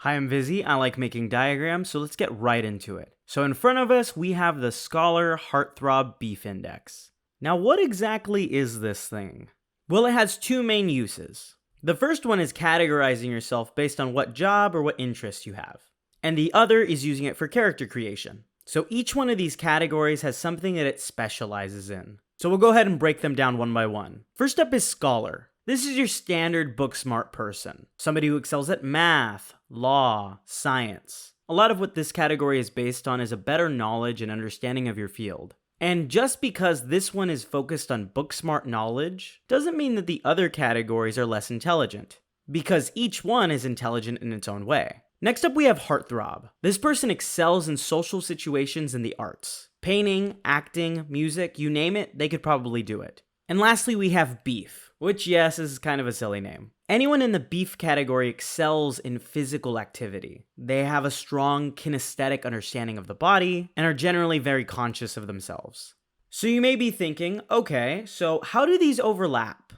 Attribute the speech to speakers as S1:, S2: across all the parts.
S1: Hi, I'm Vizzy. I like making diagrams, so let's get right into it. So in front of us, we have the Scholar Heartthrob Beef Index. Now, what exactly is this thing? Well, it has two main uses. The first one is categorizing yourself based on what job or what interests you have. And the other is using it for character creation. So each one of these categories has something that it specializes in. So we'll go ahead and break them down one by one. First up is Scholar. This is your standard book smart person. Somebody who excels at math, law, science. A lot of what this category is based on is a better knowledge and understanding of your field. And just because this one is focused on book smart knowledge, doesn't mean that the other categories are less intelligent, because each one is intelligent in its own way. Next up, we have Heartthrob. This person excels in social situations and the arts. Painting, acting, music, you name it, they could probably do it. And lastly, we have Beef, which yes, is kind of a silly name. Anyone in the Beef category excels in physical activity. They have a strong kinesthetic understanding of the body and are generally very conscious of themselves. So you may be thinking, okay, so how do these overlap?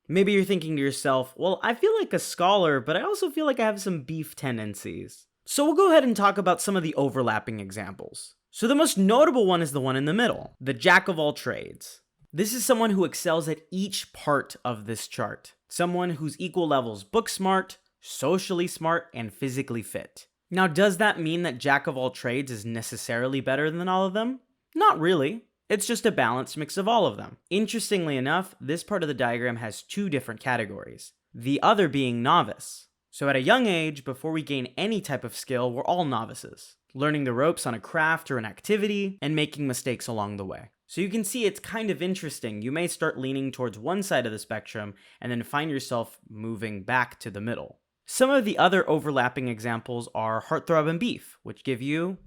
S1: Maybe you're thinking to yourself, well, I feel like a scholar, but I also feel like I have some beef tendencies. So we'll go ahead and talk about some of the overlapping examples. So the most notable one is the one in the middle, the jack of all trades. This is someone who excels at each part of this chart. Someone whose equal levels book smart, socially smart, and physically fit. Now, does that mean that jack of all trades is necessarily better than all of them? Not really. It's just a balanced mix of all of them. Interestingly enough, this part of the diagram has two different categories. The other being novice. So at a young age, before we gain any type of skill, we're all novices. Learning the ropes on a craft or an activity, and making mistakes along the way. So you can see it's kind of interesting. You may start leaning towards one side of the spectrum and then find yourself moving back to the middle. Some of the other overlapping examples are Heartthrob and Beef, which give you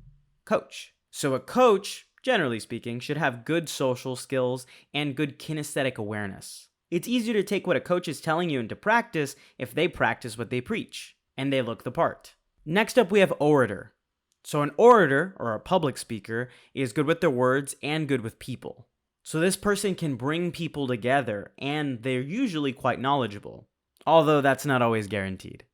S1: coach. So a coach, generally speaking, should have good social skills and good kinesthetic awareness. It's easier to take what a coach is telling you into practice if they practice what they preach, and they look the part. Next up, we have orator. So an orator, or a public speaker, is good with their words and good with people. So this person can bring people together, and they're usually quite knowledgeable, although that's not always guaranteed.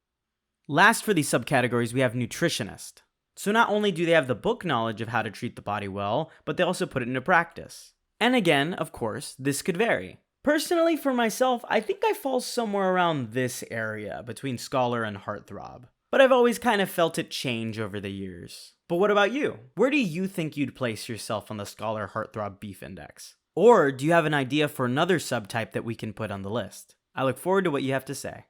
S1: Last for these subcategories, we have nutritionist. So not only do they have the book knowledge of how to treat the body well, but they also put it into practice. And again, of course, this could vary. Personally, for myself, I think I fall somewhere around this area between Scholar and Heartthrob. But I've always kind of felt it change over the years. But what about you? Where do you think you'd place yourself on the Scholar Heartthrob Beef Index? Or do you have an idea for another subtype that we can put on the list? I look forward to what you have to say.